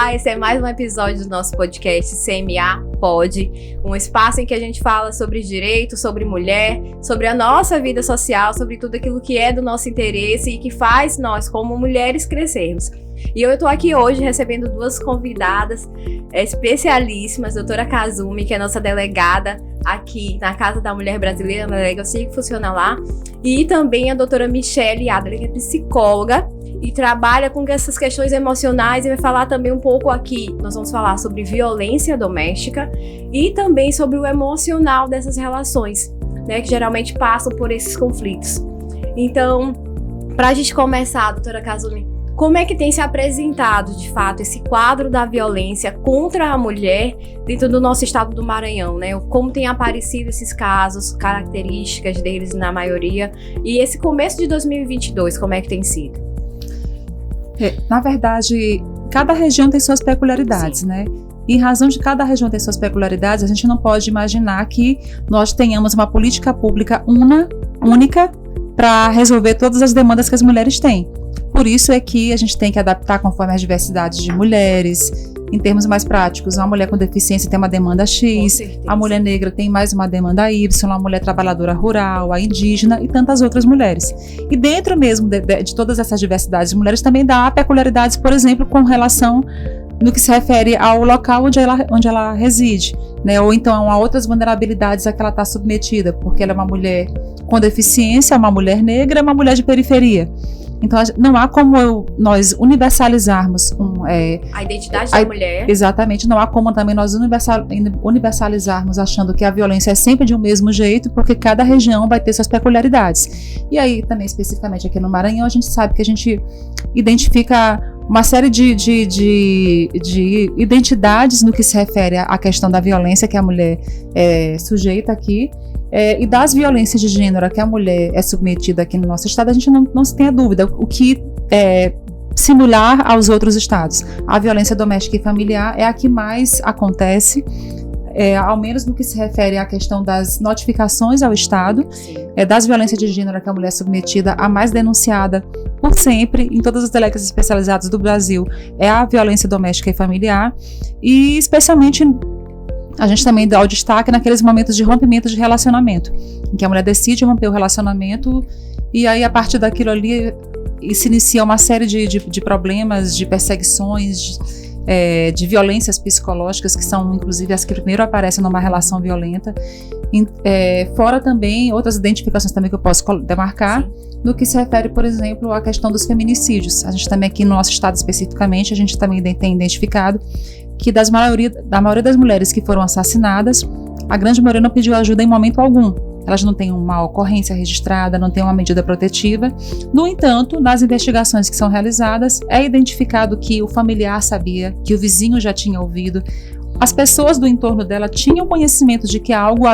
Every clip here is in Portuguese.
Olá, esse é mais um episódio do nosso podcast CMA Pode, um espaço em que a gente fala sobre direito, sobre mulher, sobre a nossa vida social, sobre tudo aquilo que é do nosso interesse e que faz nós, como mulheres, crescermos. E eu estou aqui hoje recebendo duas convidadas especialíssimas, a doutora Kazumi, que é nossa delegada aqui na Casa da Mulher Brasileira, na delegacia que funciona lá, e também a doutora Michele Adler, que é psicóloga e trabalha com essas questões emocionais e vai falar também um pouco aqui, nós vamos falar sobre violência doméstica e também sobre o emocional dessas relações, né, que geralmente passam por esses conflitos. Então, para a gente começar, doutora Kazumi, como é que tem se apresentado, de fato, esse quadro da violência contra a mulher dentro do nosso estado do Maranhão, né? Como tem aparecido esses casos, características deles na maioria, e esse começo de 2022, como é que tem sido? Na verdade, cada região tem suas peculiaridades, né? E em razão de cada região ter suas peculiaridades, a gente não pode imaginar que nós tenhamos uma política pública única para resolver todas as demandas que as mulheres têm. Por isso é que a gente tem que adaptar conforme as diversidades de mulheres. Em termos mais práticos, uma mulher com deficiência tem uma demanda X, a mulher negra tem mais uma demanda Y, a mulher trabalhadora rural, a indígena e tantas outras mulheres. E dentro mesmo de todas essas diversidades de mulheres também dá peculiaridades, por exemplo, com relação no que se refere ao local onde ela reside, né? Ou então a outras vulnerabilidades a que ela está submetida, porque ela é uma mulher com deficiência, uma mulher negra, uma mulher de periferia. Então, não há como nós universalizarmos a identidade da mulher. Exatamente, não há como também nós universalizarmos achando que a violência é sempre de um mesmo jeito, porque cada região vai ter suas peculiaridades. E aí, também, especificamente aqui no Maranhão, a gente sabe que a gente identifica uma série de identidades no que se refere à questão da violência que a mulher é sujeita aqui. E das violências de gênero a que a mulher é submetida aqui no nosso estado, a gente não se tem a dúvida, o que é similar aos outros estados. A violência doméstica e familiar é a que mais acontece, ao menos no que se refere à questão das notificações ao estado, das violências de gênero a que a mulher é submetida, a mais denunciada por sempre, em todas as delegacias especializadas do Brasil, é a violência doméstica e familiar, e especialmente a gente também dá o destaque naqueles momentos de rompimento de relacionamento, em que a mulher decide romper o relacionamento e aí a partir daquilo ali se inicia uma série de problemas, de perseguições, de violências psicológicas, que são inclusive as que primeiro aparecem numa relação violenta. Fora também outras identificações também que eu posso demarcar. Sim. No que se refere, por exemplo, à questão dos feminicídios. A gente também aqui no nosso estado especificamente, a gente também tem identificado que da maioria das mulheres que foram assassinadas, a grande maioria não pediu ajuda em momento algum. Elas não têm uma ocorrência registrada, não têm uma medida protetiva. No entanto, nas investigações que são realizadas, é identificado que o familiar sabia, que o vizinho já tinha ouvido. As pessoas do entorno dela tinham conhecimento de que algo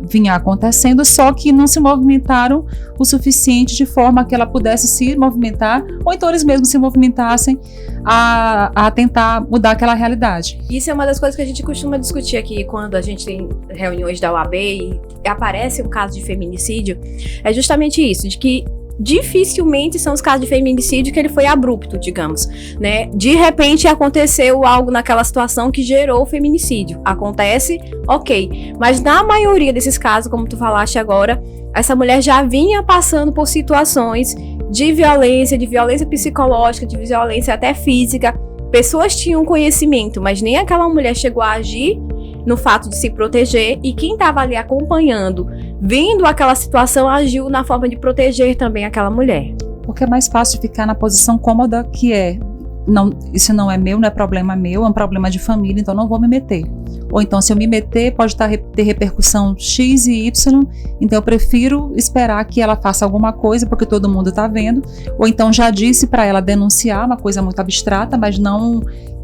vinha acontecendo, só que não se movimentaram o suficiente de forma que ela pudesse se movimentar, ou então eles mesmos se movimentassem a tentar mudar aquela realidade. Isso é uma das coisas que a gente costuma discutir aqui quando a gente tem reuniões da OAB e aparece um caso de feminicídio, é justamente isso, de que dificilmente são os casos de feminicídio que ele foi abrupto, digamos, né? De repente aconteceu algo naquela situação que gerou o feminicídio. Acontece, ok. Mas na maioria desses casos, como tu falaste agora, essa mulher já vinha passando por situações de violência psicológica, de violência até física. Pessoas tinham conhecimento, mas nem aquela mulher chegou a agir no fato de se proteger, e quem estava ali acompanhando, vendo aquela situação, agiu na forma de proteger também aquela mulher. Porque é mais fácil ficar na posição cômoda que isso não é meu, não é problema meu, é um problema de família, então não vou me meter. Ou então, se eu me meter, pode ter repercussão X e Y, então eu prefiro esperar que ela faça alguma coisa, porque todo mundo está vendo. Ou então já disse para ela denunciar, uma coisa muito abstrata, mas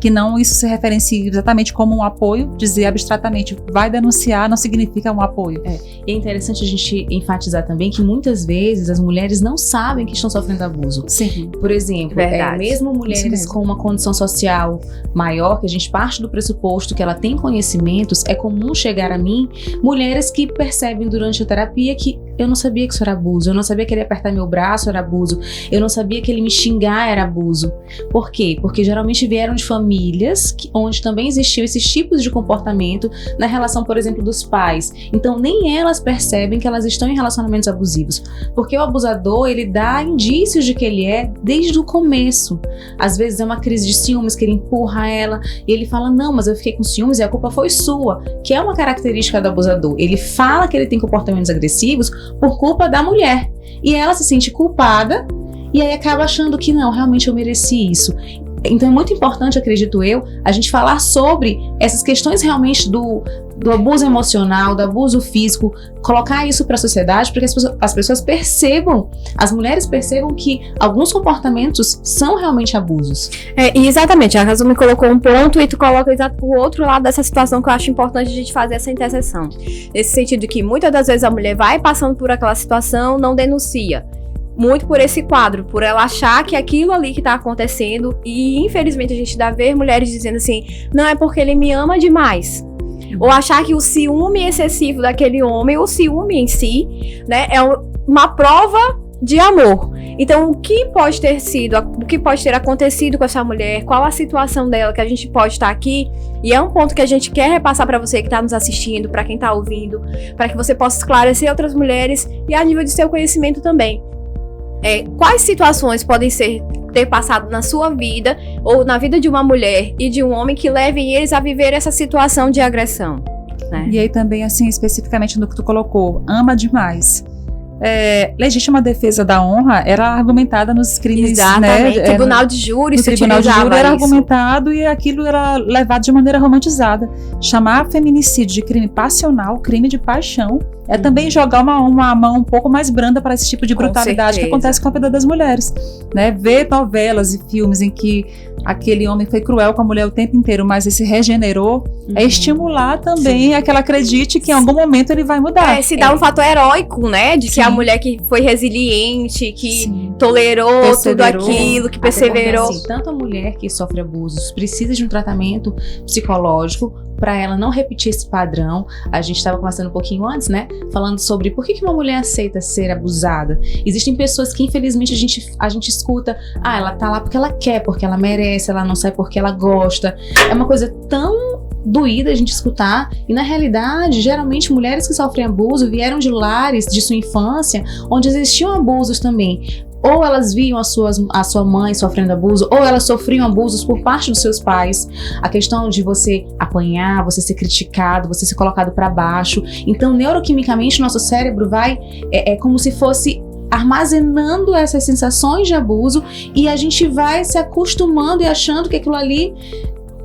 que não isso se referencie exatamente como um apoio. Dizer abstratamente, vai denunciar, não significa um apoio. E é interessante a gente enfatizar também que muitas vezes as mulheres não sabem que estão sofrendo abuso. Sim. Por exemplo, mesmo mulheres com uma condição social maior, que a gente parte do pressuposto que ela tem conhecimentos, é comum chegar a mim mulheres que percebem durante a terapia que eu não sabia que isso era abuso, eu não sabia que ele apertar meu braço era abuso, eu não sabia que ele me xingar era abuso. Por quê? Porque geralmente vieram de famílias onde também existiam esses tipos de comportamento na relação, por exemplo, dos pais. Então nem elas percebem que elas estão em relacionamentos abusivos, porque o abusador, ele dá indícios de que ele é desde o começo. Às vezes é uma crise de ciúmes que ele empurra ela e ele fala, não, mas eu fiquei com ciúmes e a culpa foi sua, que é uma característica do abusador. Ele fala que ele tem comportamentos agressivos por culpa da mulher. E ela se sente culpada e aí acaba achando que não, realmente eu mereci isso. Então é muito importante, acredito eu, a gente falar sobre essas questões realmente do abuso emocional, do abuso físico, colocar isso para a sociedade, para que as pessoas percebam, as mulheres percebam que alguns comportamentos são realmente abusos. E exatamente, a Razumi colocou um ponto e tu coloca o outro lado dessa situação que eu acho importante a gente fazer essa interseção. Nesse sentido que muitas das vezes a mulher vai passando por aquela situação, não denuncia. Muito por esse quadro, por ela achar que aquilo ali que tá acontecendo, e infelizmente a gente dá ver mulheres dizendo assim, não é porque ele me ama demais. Ou achar que o ciúme excessivo daquele homem, o ciúme em si, né, é uma prova de amor. Então, o que pode ter acontecido com essa mulher, qual a situação dela, que a gente pode estar aqui, e é um ponto que a gente quer repassar para você que está nos assistindo, para quem está ouvindo, para que você possa esclarecer outras mulheres e a nível de seu conhecimento também. Quais situações podem ter passado na sua vida ou na vida de uma mulher e de um homem que levem eles a viver essa situação de agressão, né? E aí também, assim, especificamente no que tu colocou, ama demais. Legítima defesa da honra era argumentada nos crimes, exatamente, né? Tribunal de júri, no tribunal de júri era argumentado e aquilo era levado de maneira romantizada. Chamar feminicídio de crime passional, crime de paixão, é também jogar uma mão um pouco mais branda para esse tipo de brutalidade que acontece com a vida das mulheres, né? Ver novelas e filmes em que aquele homem foi cruel com a mulher o tempo inteiro, mas ele se regenerou, é estimular também a que ela acredite que em algum momento ele vai mudar. Se dá um fator heróico, né? De que a mulher que foi resiliente, que tolerou tudo aquilo, que perseverou. Porque, assim, tanto a mulher que sofre abusos precisa de um tratamento psicológico para ela não repetir esse padrão. A gente estava conversando um pouquinho antes, né? Falando sobre por que uma mulher aceita ser abusada. Existem pessoas que, infelizmente, a gente escuta, ela tá lá porque ela quer, porque ela merece, ela não sai porque ela gosta. É uma coisa tão doída a gente escutar, e na realidade, geralmente mulheres que sofrem abuso vieram de lares de sua infância, onde existiam abusos também. Ou elas viam a sua mãe sofrendo abuso, ou elas sofriam abusos por parte dos seus pais. A questão de você apanhar, você ser criticado, você ser colocado para baixo. Então, neuroquimicamente, nosso cérebro vai, como se fosse armazenando essas sensações de abuso, e a gente vai se acostumando e achando que aquilo ali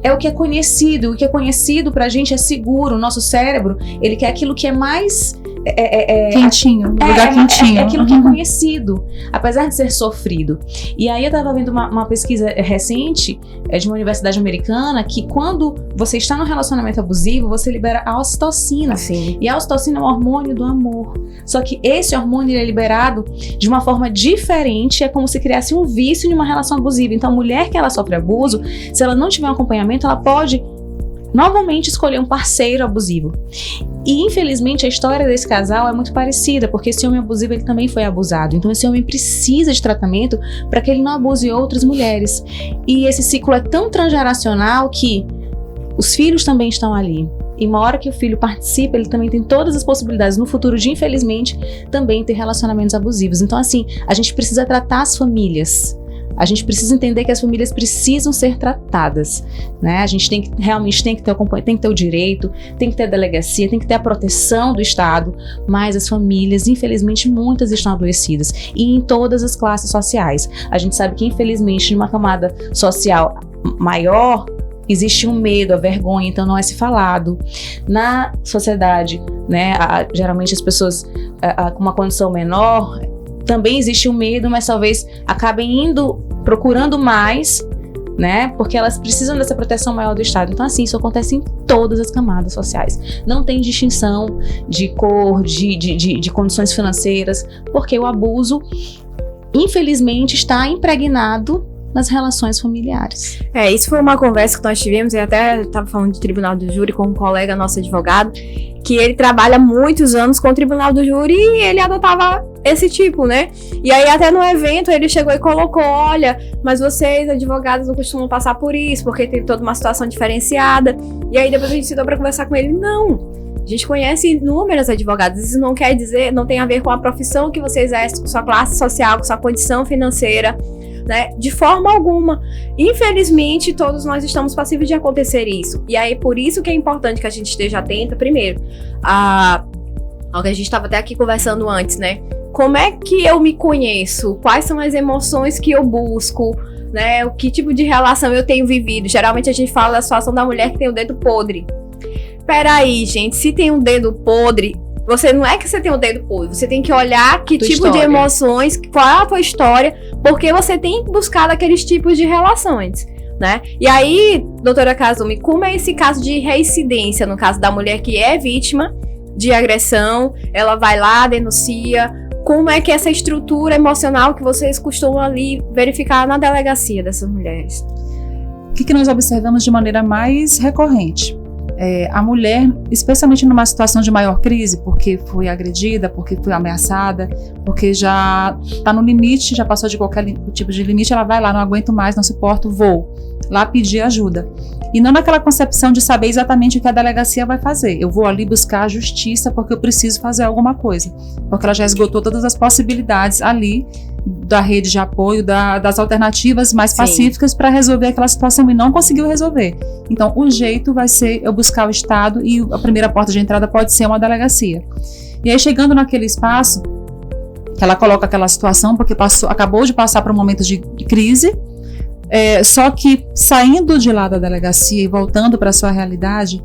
é o que é conhecido. O que é conhecido pra gente é seguro. O nosso cérebro, ele quer aquilo que é mais quentinho, lugar quentinho. É aquilo que é conhecido, apesar de ser sofrido. E aí eu tava vendo uma pesquisa recente de uma universidade americana, que quando você está num relacionamento abusivo, você libera a ocitocina. Sim. E a ocitocina é um hormônio do amor. Só que esse hormônio é liberado de uma forma diferente, é como se criasse um vício em uma relação abusiva. Então a mulher que ela sofre abuso, se ela não tiver um acompanhamento, ela pode novamente escolher um parceiro abusivo. E infelizmente a história desse casal é muito parecida, porque esse homem abusivo, ele também foi abusado. Então esse homem precisa de tratamento para que ele não abuse outras mulheres. E esse ciclo é tão transgeracional que os filhos também estão ali. E uma hora que o filho participa, ele também tem todas as possibilidades no futuro de, infelizmente, também ter relacionamentos abusivos. Então, assim, a gente precisa tratar as famílias. A gente precisa entender que as famílias precisam ser tratadas, né? A gente realmente tem que ter o direito, tem que ter a delegacia, tem que ter a proteção do Estado, mas as famílias, infelizmente, muitas estão adoecidas, e em todas as classes sociais. A gente sabe que, infelizmente, numa camada social maior, existe um medo, a vergonha, então não é se falado. Na sociedade, né, geralmente as pessoas com uma condição menor, também existe um medo, mas talvez acabem procurando mais, né? Porque elas precisam dessa proteção maior do Estado. Então, assim, isso acontece em todas as camadas sociais. Não tem distinção de cor, de condições financeiras, porque o abuso, infelizmente, está impregnado nas relações familiares. Isso foi uma conversa que nós tivemos, e até estava falando de tribunal do júri com um colega nosso advogado, que ele trabalha muitos anos com o tribunal do júri e ele adotava esse tipo, né? E aí até no evento ele chegou e colocou, olha, mas vocês advogados não costumam passar por isso, porque tem toda uma situação diferenciada. E aí depois a gente se deu para conversar com ele, não. A gente conhece inúmeras advogadas, isso não quer dizer, não tem a ver com a profissão que você exerce, com sua classe social, com sua condição financeira, né? De forma alguma. Infelizmente, todos nós estamos passíveis de acontecer isso. E aí, por isso que é importante que a gente esteja atenta, primeiro, ao que a gente estava até aqui conversando antes, né? Como é que eu me conheço? Quais são as emoções que eu busco? Né? O que tipo de relação eu tenho vivido? Geralmente a gente fala da situação da mulher que tem o dedo podre. Peraí, gente, se tem um dedo podre, você não é que você tem um dedo podre, você tem que olhar que tipo história. De emoções, qual é a tua história, porque você tem buscado aqueles tipos de relações, né? E aí, doutora Kazumi, como é esse caso de reincidência, no caso da mulher que é vítima de agressão, ela vai lá, denuncia, como é que é essa estrutura emocional que vocês costumam ali verificar na delegacia dessas mulheres? O que nós observamos de maneira mais recorrente? A mulher, especialmente numa situação de maior crise, porque foi agredida, porque foi ameaçada, porque já está no limite, já passou de qualquer tipo de limite, ela vai lá, não aguento mais, não suporto, vou lá pedir ajuda. E não naquela concepção de saber exatamente o que a delegacia vai fazer. Eu vou ali buscar a justiça porque eu preciso fazer alguma coisa. Porque ela já esgotou todas as possibilidades ali da rede de apoio, das alternativas mais pacíficas para resolver aquela situação e não conseguiu resolver. Então, o jeito vai ser eu buscar o Estado e a primeira porta de entrada pode ser uma delegacia. E aí, chegando naquele espaço, que ela coloca aquela situação porque acabou de passar por um momento de crise, só que saindo de lá da delegacia e voltando para a sua realidade,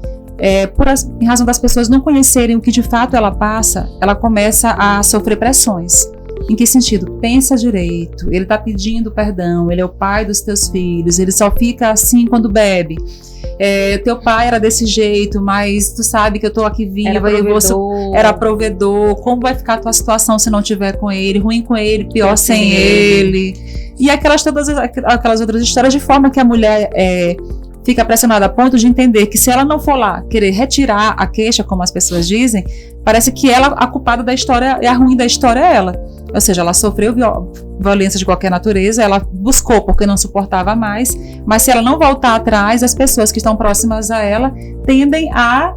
em razão das pessoas não conhecerem o que de fato ela passa, ela começa a sofrer pressões. Em que sentido? Pensa direito, ele está pedindo perdão, ele é o pai dos teus filhos, ele só fica assim quando bebe. Teu pai era desse jeito, mas tu sabe que eu tô aqui viva, era provedor, como vai ficar a tua situação se não tiver com ele, ruim com ele, pior sem ele. E aquelas outras histórias, de forma que a mulher fica pressionada a ponto de entender que se ela não for lá querer retirar a queixa, como as pessoas dizem, parece que a culpada da história, a ruim da história é ela. Ou seja, ela sofreu violência de qualquer natureza, ela buscou porque não suportava mais, mas se ela não voltar atrás, as pessoas que estão próximas a ela tendem a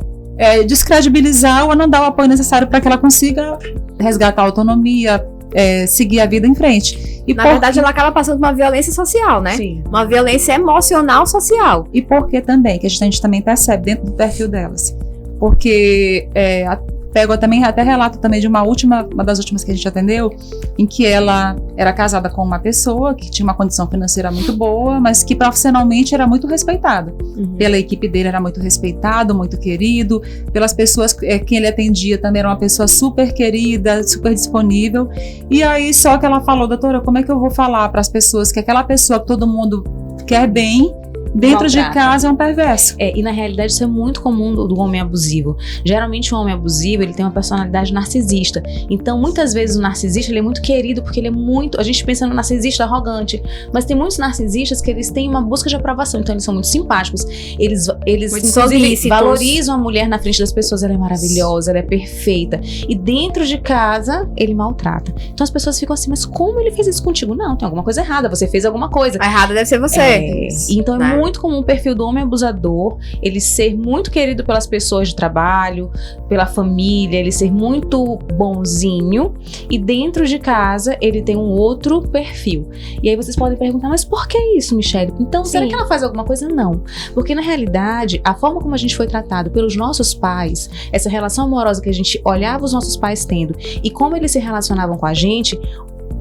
descredibilizar ou a não dar o apoio necessário para que ela consiga resgatar a autonomia, seguir a vida em frente. Na verdade, ela acaba passando por uma violência social, né? Sim. Uma violência emocional social. E por que também? Que a gente também percebe dentro do perfil delas. Porque pego também até relato também de uma das últimas que a gente atendeu, em que ela era casada com uma pessoa que tinha uma condição financeira muito boa, mas que profissionalmente era muito respeitado. Pela equipe dele era muito respeitado, muito querido, pelas pessoas que ele atendia também era uma pessoa super querida, super disponível. E aí só que ela falou, doutora, como é que eu vou falar para as pessoas que aquela pessoa que todo mundo quer bem, dentro de casa é um perverso. E na realidade isso é muito comum do homem abusivo. Geralmente o homem abusivo, ele tem uma personalidade narcisista. Então muitas vezes o narcisista, ele é muito querido porque ele é muito... A gente pensa no narcisista arrogante, mas tem muitos narcisistas que eles têm uma busca de aprovação. Então eles são muito simpáticos. Eles inclusive valorizam a mulher na frente das pessoas. Ela é maravilhosa, ela é perfeita. E dentro de casa, ele maltrata. Então as pessoas ficam assim, mas como ele fez isso contigo? Não, tem alguma coisa errada. Você fez alguma coisa. A errada deve ser você. Então é muito comum o perfil do homem abusador, ele ser muito querido pelas pessoas de trabalho, pela família, ele ser muito bonzinho, e dentro de casa ele tem um outro perfil. E aí vocês podem perguntar, mas por que isso, Michele? Então, será que ela faz alguma coisa? Não. Porque na realidade, a forma como a gente foi tratado pelos nossos pais, essa relação amorosa que a gente olhava os nossos pais tendo, e como eles se relacionavam com a gente,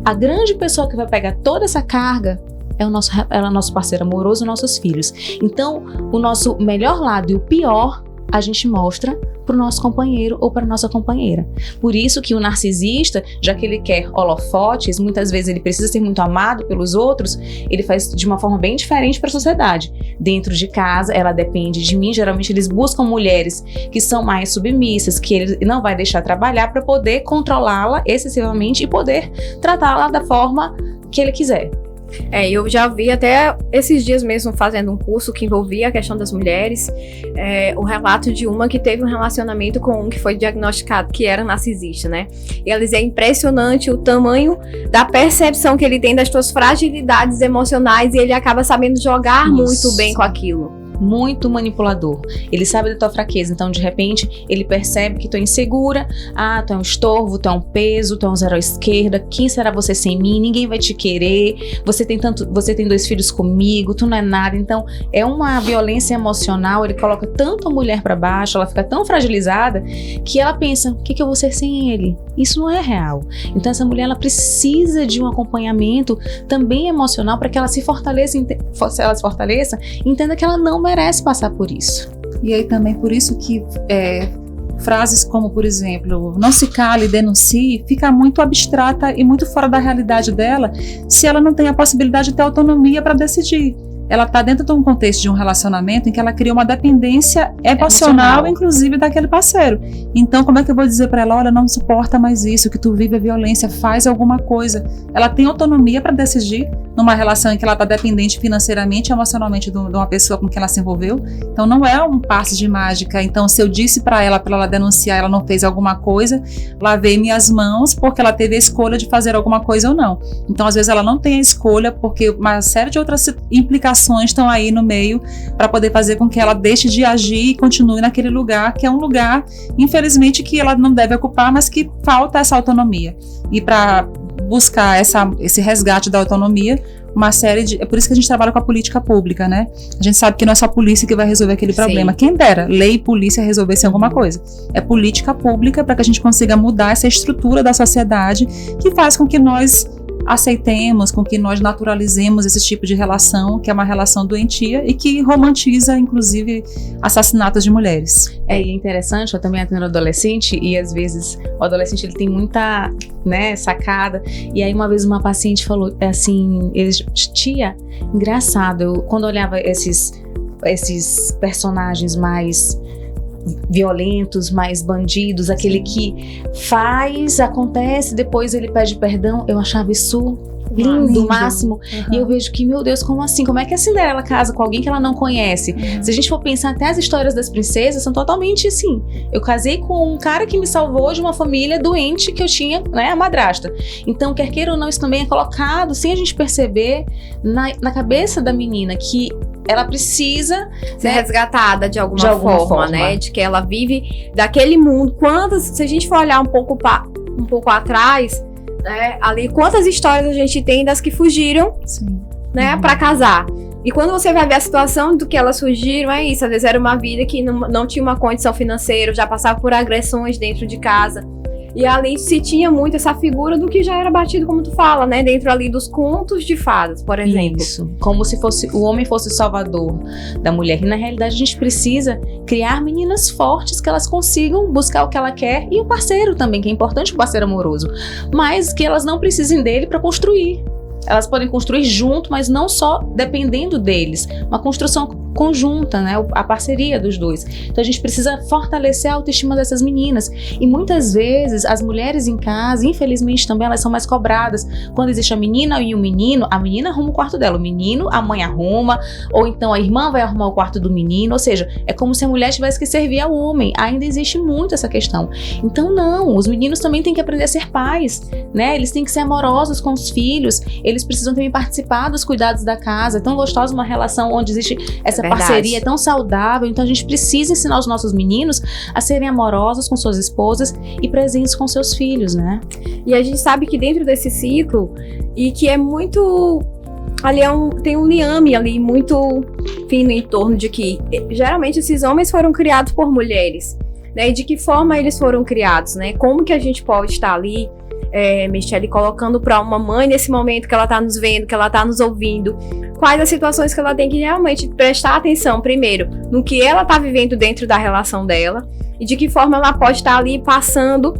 a grande pessoa que vai pegar toda essa carga é o nosso parceiro amoroso, nossos filhos. Então, o nosso melhor lado e o pior, a gente mostra para o nosso companheiro ou para nossa companheira. Por isso que o narcisista, já que ele quer holofotes, muitas vezes ele precisa ser muito amado pelos outros, ele faz de uma forma bem diferente para a sociedade. Dentro de casa, ela depende de mim. Geralmente eles buscam mulheres que são mais submissas, que ele não vai deixar trabalhar, para poder controlá-la excessivamente e poder tratá-la da forma que ele quiser. Eu já vi até esses dias mesmo fazendo um curso que envolvia a questão das mulheres, o relato de uma que teve um relacionamento com um que foi diagnosticado que era narcisista, né? E ela dizia, é impressionante o tamanho da percepção que ele tem das suas fragilidades emocionais e ele acaba sabendo jogar muito bem com aquilo. Muito manipulador. Ele sabe da tua fraqueza, então de repente ele percebe que tu é insegura, tu é um estorvo, tu é um peso, tu é um zero à esquerda, quem será você sem mim? Ninguém vai te querer, você tem 2 filhos comigo, tu não é nada. Então é uma violência emocional, ele coloca tanto a mulher pra baixo, ela fica tão fragilizada que ela pensa, o que eu vou ser sem ele? Isso não é real. Então essa mulher, ela precisa de um acompanhamento também emocional para que ela se fortaleça, entenda que ela não merece passar por isso. E aí também por isso que frases como, por exemplo, não se cale, denuncie, fica muito abstrata e muito fora da realidade dela se ela não tem a possibilidade de ter autonomia para decidir. Ela está dentro de um contexto de um relacionamento em que ela cria uma dependência emocional, inclusive daquele parceiro. Então, como é que eu vou dizer para ela, olha, não suporta mais isso, que tu vive a violência, faz alguma coisa. Ela tem autonomia para decidir numa relação em que ela está dependente financeiramente, emocionalmente de uma pessoa com quem ela se envolveu. Então, não é um passe de mágica. Então, se eu disse para ela denunciar, ela não fez alguma coisa, lavei minhas mãos porque ela teve a escolha de fazer alguma coisa ou não. Então, às vezes, ela não tem a escolha porque uma série de outras implicações estão aí no meio para poder fazer com que ela deixe de agir e continue naquele lugar, que é um lugar, infelizmente, que ela não deve ocupar, mas que falta essa autonomia. E para buscar esse resgate da autonomia, uma série de... É por isso que a gente trabalha com a política pública, né? A gente sabe que não é só a polícia que vai resolver aquele problema. Sim. Quem dera, lei e polícia resolvessem alguma coisa. É política pública para que a gente consiga mudar essa estrutura da sociedade que faz com que nós aceitemos, com que nós naturalizemos esse tipo de relação, que é uma relação doentia e que romantiza, inclusive, assassinatos de mulheres. É interessante, eu também atendo adolescente e às vezes o adolescente ele tem muita, sacada. E aí uma vez uma paciente falou assim, tia, engraçado, quando eu olhava esses personagens mais violentos, mais bandidos, aquele que acontece, depois ele pede perdão, eu achava isso lindo, máximo. Uhum. E eu vejo que, meu Deus, como assim? Como é que a Cinderela casa com alguém que ela não conhece? Uhum. Se a gente for pensar, até as histórias das princesas são totalmente assim. Eu casei com um cara que me salvou de uma família doente que eu tinha, a madrasta. Então, quer queira ou não, isso também é colocado, sem a gente perceber, na cabeça da menina, que ela precisa ser resgatada de alguma forma, né? De que ela vive daquele mundo. Se a gente for olhar um pouco atrás, né? Ali, quantas histórias a gente tem das que fugiram, sim, pra casar. E quando você vai ver a situação do que elas fugiram, é isso. Às vezes era uma vida que não tinha uma condição financeira, já passava por agressões dentro de casa. E ali se tinha muito essa figura do que já era batido, como tu fala, né? Dentro ali dos contos de fadas, por exemplo. Isso. Como se o homem fosse o salvador da mulher. E na realidade a gente precisa criar meninas fortes que elas consigam buscar o que ela quer. E o parceiro também, que é importante o parceiro amoroso. Mas que elas não precisem dele para construir. Elas podem construir junto, mas não só dependendo deles. Uma construção conjunta, a parceria dos dois. Então a gente precisa fortalecer a autoestima dessas meninas. E muitas vezes as mulheres em casa, infelizmente também, elas são mais cobradas. Quando existe a menina e o menino, a menina arruma o quarto dela, o menino, a mãe arruma, ou então a irmã vai arrumar o quarto do menino. Ou seja, é como se a mulher tivesse que servir ao homem. Ainda existe muito essa questão. Então não, os meninos também têm que aprender a ser pais, Eles têm que ser amorosos com os filhos, eles precisam também participar dos cuidados da casa. É tão gostosa uma relação onde existe essa parceria tão saudável. Então a gente precisa ensinar os nossos meninos a serem amorosos com suas esposas e presentes com seus filhos, E a gente sabe que dentro desse ciclo, e que é muito... Ali tem um liame ali muito fino em torno de que geralmente esses homens foram criados por mulheres, E de que forma eles foram criados, Como que a gente pode estar ali, Michele, colocando para uma mãe nesse momento que ela está nos vendo, que ela está nos ouvindo, quais as situações que ela tem que realmente prestar atenção, primeiro, no que ela está vivendo dentro da relação dela e de que forma ela pode estar ali passando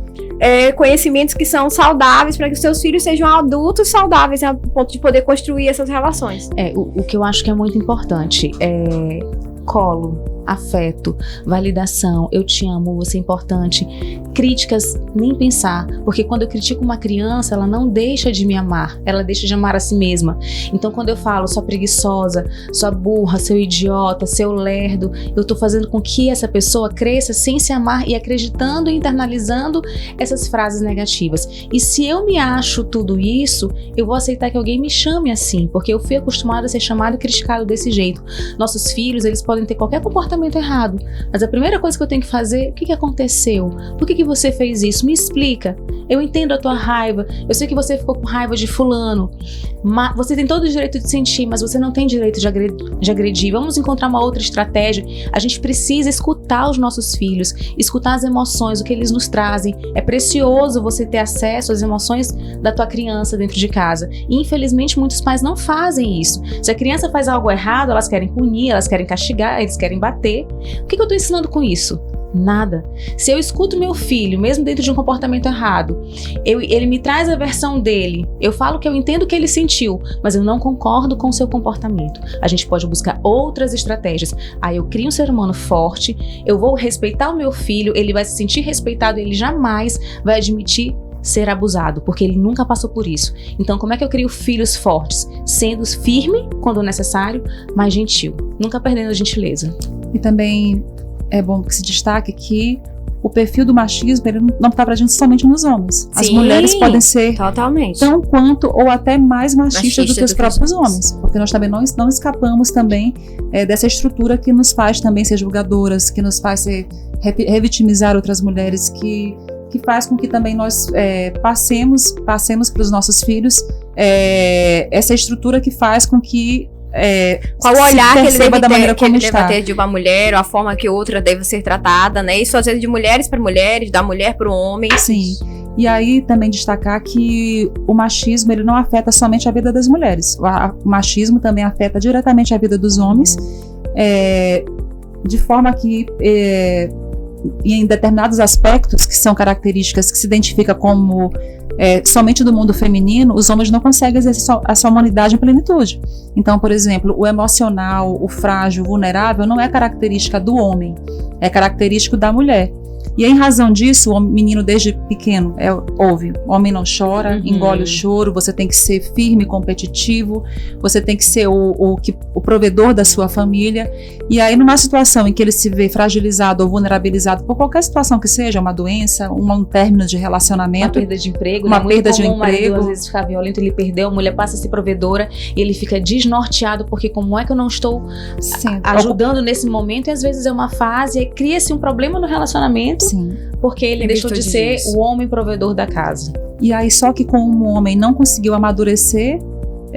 conhecimentos que são saudáveis para que os seus filhos sejam adultos saudáveis a ponto de poder construir essas relações. O que eu acho que é muito importante é colo. afeto, validação, eu te amo, você é importante. Críticas, nem pensar, porque quando eu critico uma criança, ela não deixa de me amar, ela deixa de amar a si mesma. Então quando eu falo, sua preguiçosa, sua burra, seu idiota, seu lerdo, eu tô fazendo com que essa pessoa cresça sem se amar e acreditando e internalizando essas frases negativas. E se eu me acho tudo isso, eu vou aceitar que alguém me chame assim, porque eu fui acostumada a ser chamada e criticado desse jeito. Nossos filhos, eles podem ter qualquer comportamento errado, mas a primeira coisa que eu tenho que fazer, o que aconteceu? Por que você fez isso? Me explica. Eu entendo a tua raiva, eu sei que você ficou com raiva de fulano, mas você tem todo o direito de sentir, mas você não tem direito de agredir. Vamos encontrar uma outra estratégia. A gente precisa escutar os nossos filhos, escutar as emoções, o que eles nos trazem. É precioso você ter acesso às emoções da tua criança dentro de casa. E, infelizmente, muitos pais não fazem isso. Se a criança faz algo errado, elas querem punir, elas querem castigar, eles querem bater. O que eu tô ensinando com isso? Nada. Se eu escuto meu filho, mesmo dentro de um comportamento errado, ele me traz a versão dele, eu falo que eu entendo o que ele sentiu, mas eu não concordo com o seu comportamento. A gente pode buscar outras estratégias. Aí eu crio um ser humano forte, eu vou respeitar o meu filho, ele vai se sentir respeitado, ele jamais vai admitir ser abusado, porque ele nunca passou por isso. Então, como é que eu crio filhos fortes? Sendo firme quando necessário, mas gentil, nunca perdendo a gentileza. E também é bom que se destaque que o perfil do machismo, ele não está presente somente nos homens. As mulheres podem ser totalmente tão quanto ou até mais machistas do que os próprios homens, porque nós também não escapamos também dessa estrutura que nos faz também ser julgadoras, que nos faz revitimizar outras mulheres, que faz com que também nós passemos para os nossos filhos essa estrutura que faz com que qual o olhar que ele deve ter de uma mulher, ou a forma que outra deve ser tratada, né? Isso às vezes de mulheres para mulheres, da mulher para o homem. Sim. E aí também destacar que o machismo, ele não afeta somente a vida das mulheres. O machismo também afeta diretamente a vida dos homens, de forma que em determinados aspectos que são características que se identificam como somente do mundo feminino, os homens não conseguem exercer a sua humanidade em plenitude. Então, por exemplo, o emocional, o frágil, o vulnerável não é característica do homem, é característico da mulher. E em razão disso, o menino desde pequeno ouve, homem não chora, engole o choro, você tem que ser firme, competitivo, você tem que ser o provedor da sua família. E aí numa situação em que ele se vê fragilizado ou vulnerabilizado por qualquer situação que seja, uma doença, um término de relacionamento, uma perda de emprego, uma perda de emprego, o marido às vezes fica violento, ele perdeu, a mulher passa a ser provedora e ele fica desnorteado, porque como é que eu não estou ajudando nesse momento? E às vezes é uma fase e cria-se um problema no relacionamento. Sim. Porque ele deixou de ser o homem provedor da casa. E aí, só que como o homem não conseguiu amadurecer,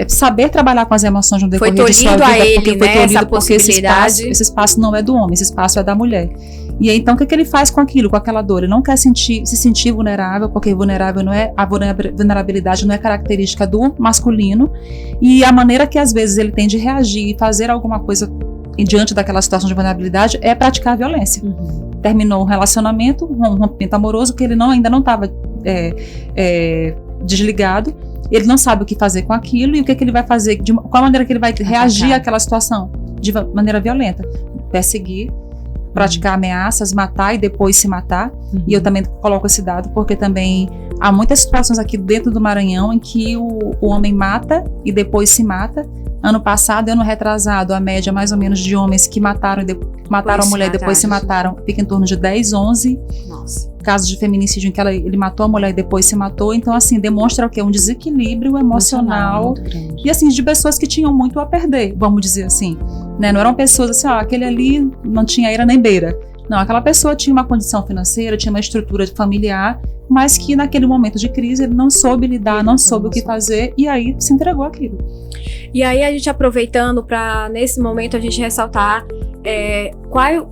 saber trabalhar com as emoções no decorrer de sua vida, a ele, porque foi essa possibilidade. Esse espaço não é do homem, esse espaço é da mulher. E aí, então, o que ele faz com aquilo, com aquela dor? Ele não quer se sentir vulnerável, porque vulnerável a vulnerabilidade não é característica do masculino. E a maneira que, às vezes, ele tem de reagir e fazer alguma coisa diante daquela situação de vulnerabilidade é praticar a violência. Terminou um relacionamento, um rompimento amoroso, que ele ainda não estava desligado, ele não sabe o que fazer com aquilo e o que ele vai fazer, qual a maneira que ele vai reagir àquela situação, de maneira violenta, perseguir, praticar ameaças, matar e depois se matar. E eu também coloco esse dado porque também há muitas situações aqui dentro do Maranhão em que o homem mata e depois se mata. Ano passado, ano retrasado, a média mais ou menos de homens que mataram a mulher e depois se mataram fica em torno de 10, 11 casos de feminicídio em que ele matou a mulher e depois se matou. Então, assim, demonstra o quê? Um desequilíbrio emocional e, assim, de pessoas que tinham muito a perder, vamos dizer assim, né? Não eram pessoas assim, aquele ali não tinha eira nem beira. Não, aquela pessoa tinha uma condição financeira, tinha uma estrutura familiar, mas que naquele momento de crise ele não soube lidar, não soube o que fazer e aí se entregou àquilo. E aí a gente aproveitando para nesse momento a gente ressaltar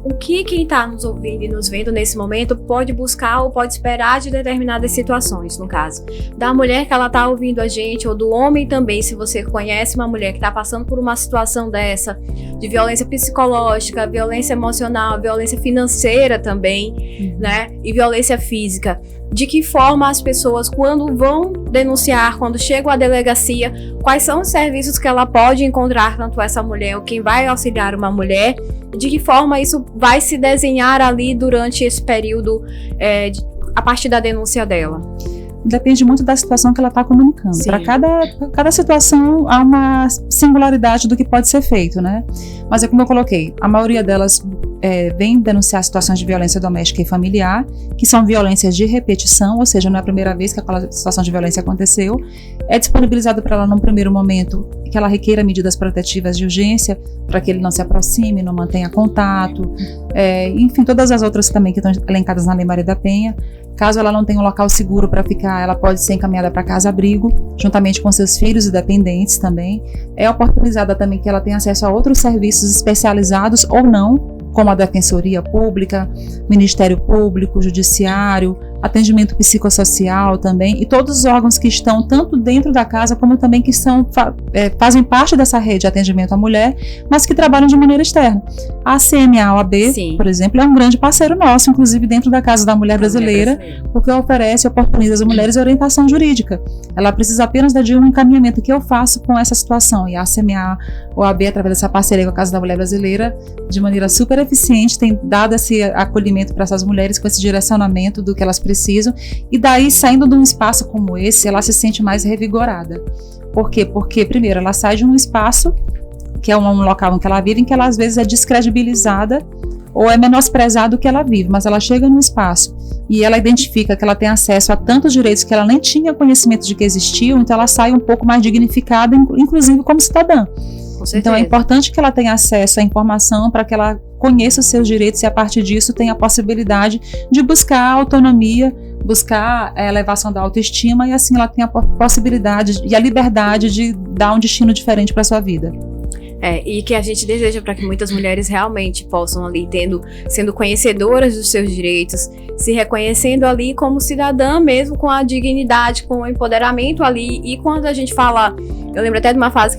o que quem está nos ouvindo e nos vendo nesse momento pode buscar ou pode esperar de determinadas situações, no caso da mulher que ela está ouvindo a gente, ou do homem também, se você conhece uma mulher que está passando por uma situação dessa, de violência psicológica, violência emocional, violência financeira também, né, e violência física. de que forma as pessoas, quando vão denunciar, quando chegam à delegacia, quais são os serviços que ela pode encontrar, tanto essa mulher ou quem vai auxiliar uma mulher, de que forma isso vai se desenhar ali durante esse período, a partir da denúncia dela. Depende muito da situação que ela está comunicando. Para cada situação há uma singularidade do que pode ser feito, né? Mas é como eu coloquei, a maioria delas vem denunciar situações de violência doméstica e familiar, que são violências de repetição, ou seja, não é a primeira vez que aquela situação de violência aconteceu. É disponibilizado para ela num primeiro momento que ela requeira medidas protetivas de urgência para que ele não se aproxime, não mantenha contato, enfim, todas as outras também que estão elencadas na Lei Maria da Penha. Caso ela não tenha um local seguro para ficar, ela pode ser encaminhada para casa-abrigo, juntamente com seus filhos e dependentes também. É oportunizada também que ela tenha acesso a outros serviços especializados ou não, como a Defensoria Pública, Ministério Público, Judiciário, atendimento psicossocial também, e todos os órgãos que estão tanto dentro da casa como também que fazem parte dessa rede de atendimento à mulher, mas que trabalham de maneira externa. A CMA-OAB, por exemplo, é um grande parceiro nosso, inclusive dentro da Casa da Mulher Brasileira, porque oferece e oportuniza às mulheres orientação jurídica. Ela precisa apenas de um encaminhamento que eu faço com essa situação, e a CMA-OAB, através dessa parceria com a Casa da Mulher Brasileira, de maneira super eficiente, tem dado esse acolhimento para essas mulheres com esse direcionamento do que elas precisam, e daí, saindo de um espaço como esse, ela se sente mais revigorada. Por quê? Porque, primeiro, ela sai de um espaço que é um local em que ela vive, em que ela às vezes é descredibilizada ou é menosprezado o que ela vive, mas ela chega num espaço e ela identifica que ela tem acesso a tantos direitos que ela nem tinha conhecimento de que existiam, então ela sai um pouco mais dignificada, inclusive como cidadã. Então é importante que ela tenha acesso à informação para que ela conheça os seus direitos e a partir disso tenha a possibilidade de buscar autonomia, buscar a elevação da autoestima e assim ela tem a possibilidade e a liberdade de dar um destino diferente para a sua vida. E que a gente deseja para que muitas mulheres realmente possam ali sendo conhecedoras dos seus direitos, se reconhecendo ali como cidadã mesmo, com a dignidade, com o empoderamento ali. E quando a gente fala, eu lembro até de uma frase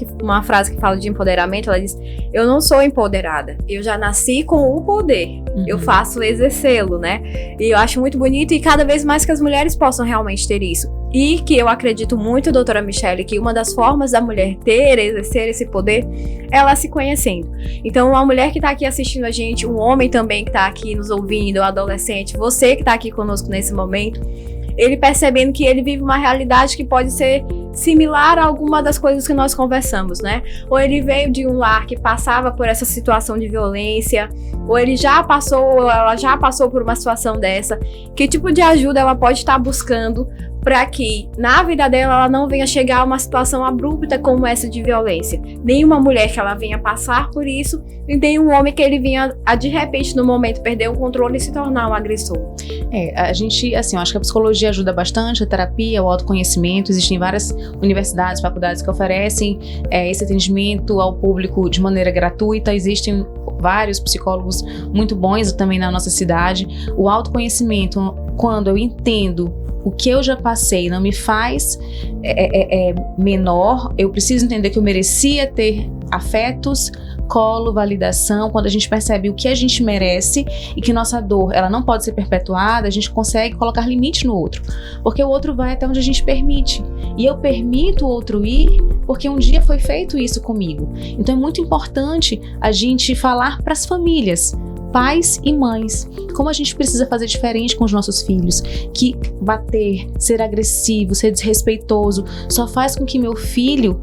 que fala de empoderamento, ela diz: eu não sou empoderada, eu já nasci com o poder, eu faço exercê-lo, né? E eu acho muito bonito e cada vez mais que as mulheres possam realmente ter isso. E que eu acredito muito, doutora Michele, que uma das formas da mulher exercer esse poder é ela se conhecendo. Então, uma mulher que está aqui assistindo a gente, um homem também que está aqui nos ouvindo, um adolescente, você que está aqui conosco nesse momento, ele percebendo que ele vive uma realidade que pode ser similar a alguma das coisas que nós conversamos, né? Ou ele veio de um lar que passava por essa situação de violência, ou ele já passou, ou ela já passou por uma situação dessa. Que tipo de ajuda ela pode estar buscando para que na vida dela ela não venha chegar a uma situação abrupta como essa de violência? Nenhuma mulher que ela venha passar por isso, e nenhum homem que ele venha de repente no momento perder o controle e se tornar um agressor. A gente, assim, eu acho que a psicologia ajuda bastante, a terapia, o autoconhecimento. Existem várias universidades, faculdades que oferecem esse atendimento ao público de maneira gratuita. Existem vários psicólogos muito bons também na nossa cidade. O autoconhecimento, quando eu entendo o que eu já passei, não me faz menor, eu preciso entender que eu merecia ter afetos, colo, validação. Quando a gente percebe o que a gente merece e que nossa dor ela não pode ser perpetuada, a gente consegue colocar limite no outro, porque o outro vai até onde a gente permite, e eu permito o outro ir porque um dia foi feito isso comigo. Então é muito importante a gente falar para as famílias, pais e mães, como a gente precisa fazer diferente com os nossos filhos, que bater, ser agressivo, ser desrespeitoso só faz com que meu filho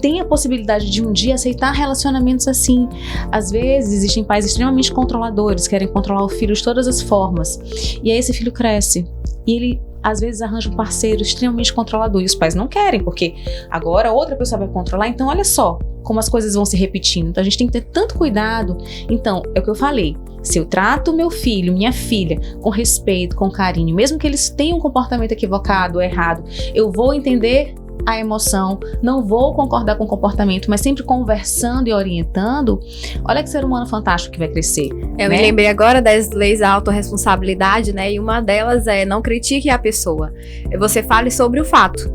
tenha a possibilidade de um dia aceitar relacionamentos assim. Às vezes existem pais extremamente controladores, querem controlar o filho de todas as formas, e aí esse filho cresce e ele às vezes arranja um parceiro extremamente controlador e os pais não querem, porque agora outra pessoa vai controlar. Então olha só como as coisas vão se repetindo. Então a gente tem que ter tanto cuidado. Então é o que eu falei, se eu trato meu filho, minha filha com respeito, com carinho, mesmo que eles tenham um comportamento equivocado ou errado, eu vou entender a emoção, não vou concordar com o comportamento, mas sempre conversando e orientando. Olha que ser humano fantástico que vai crescer. Eu me lembrei agora das leis da autorresponsabilidade, né? E uma delas é: não critique a pessoa. Você fale sobre o fato,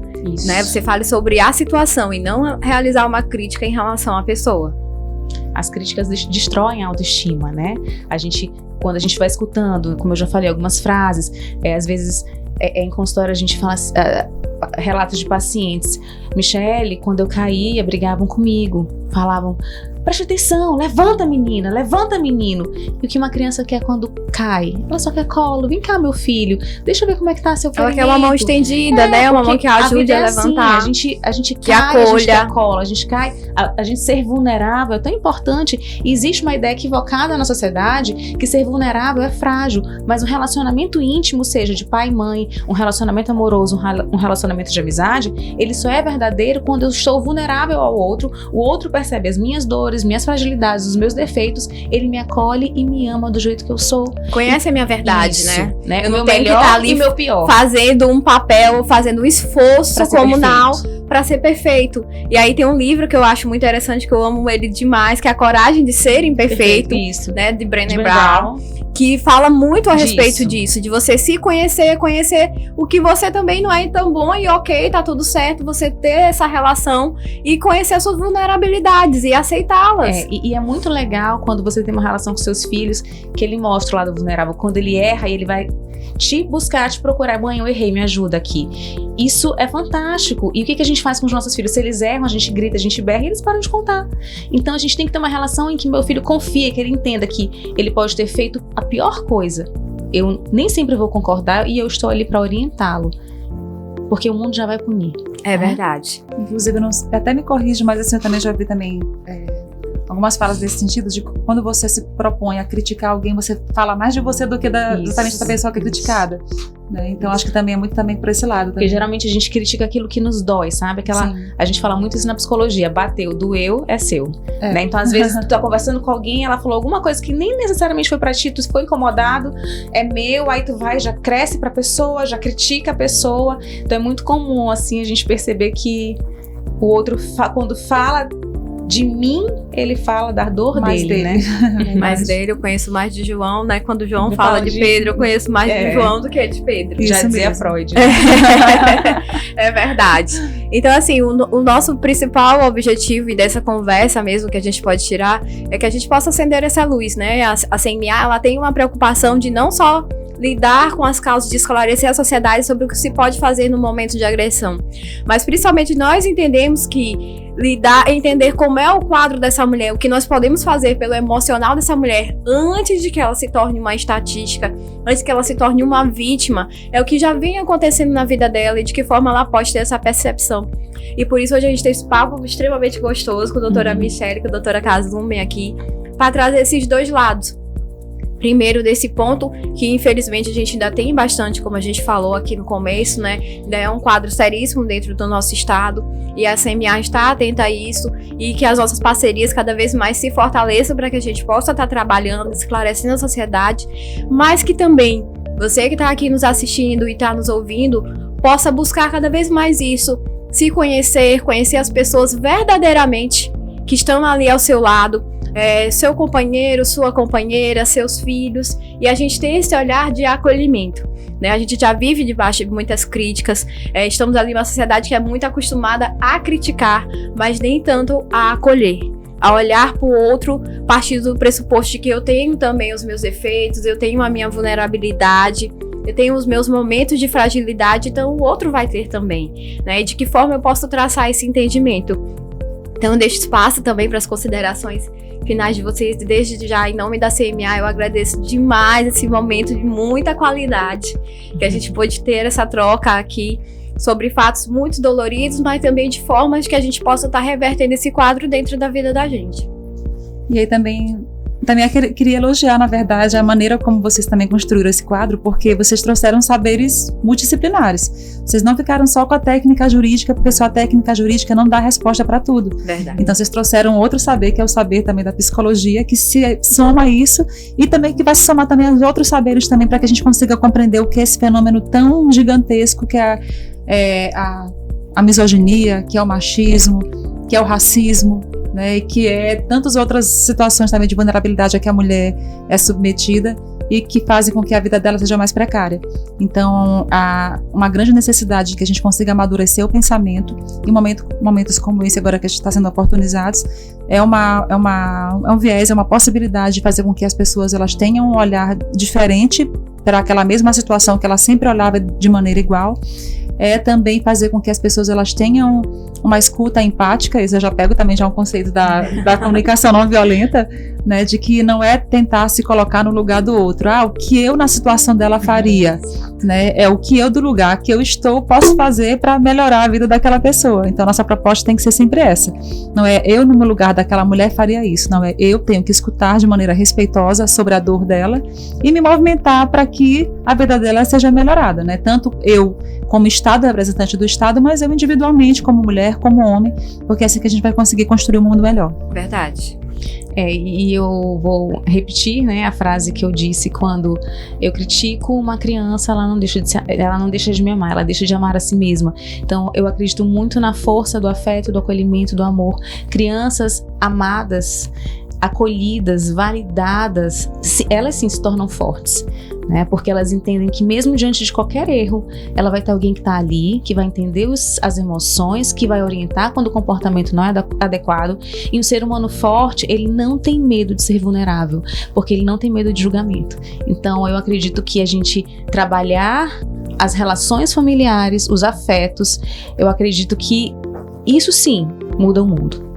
né? Você fale sobre a situação e não realizar uma crítica em relação à pessoa. as críticas destroem a autoestima, né? Quando a gente vai escutando, como eu já falei, algumas frases, às vezes em consultório a gente fala relatos de pacientes. Michele, quando eu caía, brigavam comigo, falavam: preste atenção, levanta menina, levanta menino. E o que uma criança quer quando cai? Ela só quer colo. Vem cá, meu filho, deixa eu ver como é que tá seu ferimento. Ela quer uma mão estendida, né? Uma mão que ajude a levantar. Assim, a gente cai, a gente quer colo, a gente cai. A gente ser vulnerável é tão importante. E existe uma ideia equivocada na sociedade que ser vulnerável é frágil. Mas um relacionamento íntimo, seja de pai e mãe, um relacionamento amoroso, um relacionamento de amizade, ele só é verdadeiro quando eu estou vulnerável ao outro, o outro percebe as minhas dores, minhas fragilidades, os meus defeitos, ele me acolhe e me ama do jeito que eu sou. Conhece a minha verdade, isso, né? Eu não tenho que estar ali e meu pior. Fazendo um papel, fazendo um esforço comunal para ser perfeito. E aí tem um livro que eu acho muito interessante, que eu amo ele demais, que é A Coragem de Ser Imperfeito, né? De Brené Brown, que fala muito a respeito disso, de você se conhecer, conhecer o que você também não é tão bom e ok, tá tudo certo, você ter essa relação e conhecer as suas vulnerabilidades e aceitá-las. E é muito legal quando você tem uma relação com seus filhos, que ele mostra o lado vulnerável, quando ele erra e ele vai te buscar, te procurar: mãe, eu errei, me ajuda aqui. Isso é fantástico. E o que a gente faz com os nossos filhos? Se eles erram, a gente grita, a gente berra e eles param de contar. Então a gente tem que ter uma relação em que meu filho confia, que ele entenda que ele pode ter feito a pior coisa. Eu nem sempre vou concordar e eu estou ali para orientá-lo, porque o mundo já vai punir. É verdade. Inclusive, até me corrige, mas assim, eu também já vi também algumas falas desse sentido, de quando você se propõe a criticar alguém, você fala mais de você do que exatamente da pessoa que é criticada, né? Então acho que também é muito também por esse lado. Porque geralmente a gente critica aquilo que nos dói, sabe? A gente fala muito isso na psicologia: bateu, doeu, é seu. Né? Então às vezes tu tá conversando com alguém, ela falou alguma coisa que nem necessariamente foi pra ti, tu ficou incomodado, é meu, aí tu vai, já cresce pra pessoa, já critica a pessoa. Então é muito comum assim a gente perceber que o outro, quando fala de mim, ele fala da dor dele, né? Mais dele, eu conheço mais de João, né? Quando o João fala de Pedro, eu conheço mais de João do que de Pedro. Já dizia Freud. É verdade. Então, assim, o nosso principal objetivo, e dessa conversa mesmo que a gente pode tirar, é que a gente possa acender essa luz, né? A CMA, ela tem uma preocupação de não só lidar com as causas, de esclarecer a sociedade sobre o que se pode fazer no momento de agressão, mas principalmente nós entendemos que entender como é o quadro dessa mulher, o que nós podemos fazer pelo emocional dessa mulher antes de que ela se torne uma estatística, antes que ela se torne uma vítima, é o que já vem acontecendo na vida dela e de que forma ela pode ter essa percepção. E por isso hoje a gente tem esse papo extremamente gostoso com a doutora Michele, com a doutora Kazume aqui, para trazer esses dois lados. Primeiro, desse ponto que infelizmente a gente ainda tem bastante, como a gente falou aqui no começo, né? Ainda é um quadro seríssimo dentro do nosso estado e a CMA está atenta a isso e que as nossas parcerias cada vez mais se fortaleçam para que a gente possa estar trabalhando, esclarecendo a sociedade, mas que também você que está aqui nos assistindo e está nos ouvindo possa buscar cada vez mais isso, se conhecer as pessoas verdadeiramente que estão ali ao seu lado, seu companheiro, sua companheira, seus filhos, e a gente tem esse olhar de acolhimento, né? A gente já vive debaixo de muitas críticas, estamos ali numa sociedade que é muito acostumada a criticar, mas nem tanto a acolher, a olhar para o outro, partindo do pressuposto de que eu tenho também os meus defeitos, eu tenho a minha vulnerabilidade, eu tenho os meus momentos de fragilidade, então o outro vai ter também, né? E de que forma eu posso traçar esse entendimento? Então, deixo espaço também para as considerações finais de vocês. Desde já, em nome da CMA, eu agradeço demais esse momento de muita qualidade, que a gente pôde ter essa troca aqui sobre fatos muito doloridos, mas também de formas que a gente possa estar revertendo esse quadro dentro da vida da gente. E aí também eu queria elogiar, na verdade, a maneira como vocês também construíram esse quadro, porque vocês trouxeram saberes multidisciplinares. Vocês não ficaram só com a técnica jurídica, porque só a técnica jurídica não dá resposta para tudo. Verdade. Então vocês trouxeram outro saber, que é o saber também da psicologia, que se soma a isso, e também que vai se somar também aos outros saberes também, para que a gente consiga compreender o que é esse fenômeno tão gigantesco que é a misoginia, que é o machismo, que é o racismo, né, e que é tantas outras situações também de vulnerabilidade a que a mulher é submetida, e que fazem com que a vida dela seja mais precária. Então, há uma grande necessidade de que a gente consiga amadurecer o pensamento em momentos como esse agora que a gente está sendo oportunizados, é um viés, é uma possibilidade de fazer com que as pessoas elas tenham um olhar diferente para aquela mesma situação que ela sempre olhava de maneira igual. É também fazer com que as pessoas elas tenham uma escuta empática. Isso eu já pego também já um conceito da comunicação não violenta, né, de que não é tentar se colocar no lugar do outro. O que eu na situação dela faria, né, é o que eu do lugar que eu estou posso fazer para melhorar a vida daquela pessoa. Então nossa proposta tem que ser sempre essa. Não é eu no lugar daquela mulher faria isso, não é eu tenho que escutar de maneira respeitosa sobre a dor dela e me movimentar para que a vida dela seja melhorada, né? Tanto eu como Estado, representante do Estado, mas eu individualmente, como mulher, como homem, porque é assim que a gente vai conseguir construir um mundo melhor. Verdade. E eu vou repetir, né, a frase que eu disse quando eu critico uma criança, ela não deixa de me amar, ela deixa de amar a si mesma. Então eu acredito muito na força do afeto, do acolhimento, do amor. Crianças amadas, acolhidas, validadas, elas sim se tornam fortes, né? Porque elas entendem que mesmo diante de qualquer erro, ela vai ter alguém que está ali, que vai entender as emoções, que vai orientar quando o comportamento não é adequado. E um ser humano forte, ele não tem medo de ser vulnerável, porque ele não tem medo de julgamento. Então eu acredito que a gente trabalhar as relações familiares, os afetos, eu acredito que isso sim muda o mundo.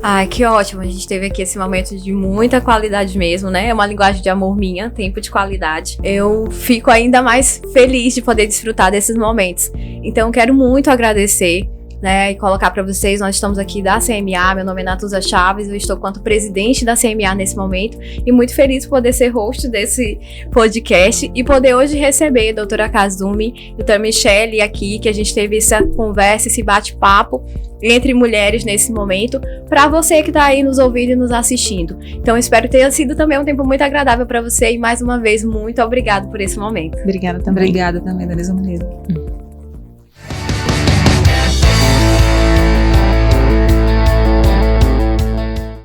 Ai, que ótimo, a gente teve aqui esse momento de muita qualidade mesmo, né? É uma linguagem de amor minha, tempo de qualidade. Eu fico ainda mais feliz de poder desfrutar desses momentos. Então, quero muito agradecer, né, e colocar para vocês, nós estamos aqui da CMA, meu nome é Natuza Chaves, eu estou quanto presidente da CMA nesse momento e muito feliz por poder ser host desse podcast e poder hoje receber a doutora Kazumi e a doutora Michele aqui, que a gente teve essa conversa, esse bate-papo entre mulheres nesse momento, para você que está aí nos ouvindo e nos assistindo. Então, espero que tenha sido também um tempo muito agradável para você e mais uma vez, muito obrigado por esse momento. Obrigada também. Obrigada também, da mesma maneira.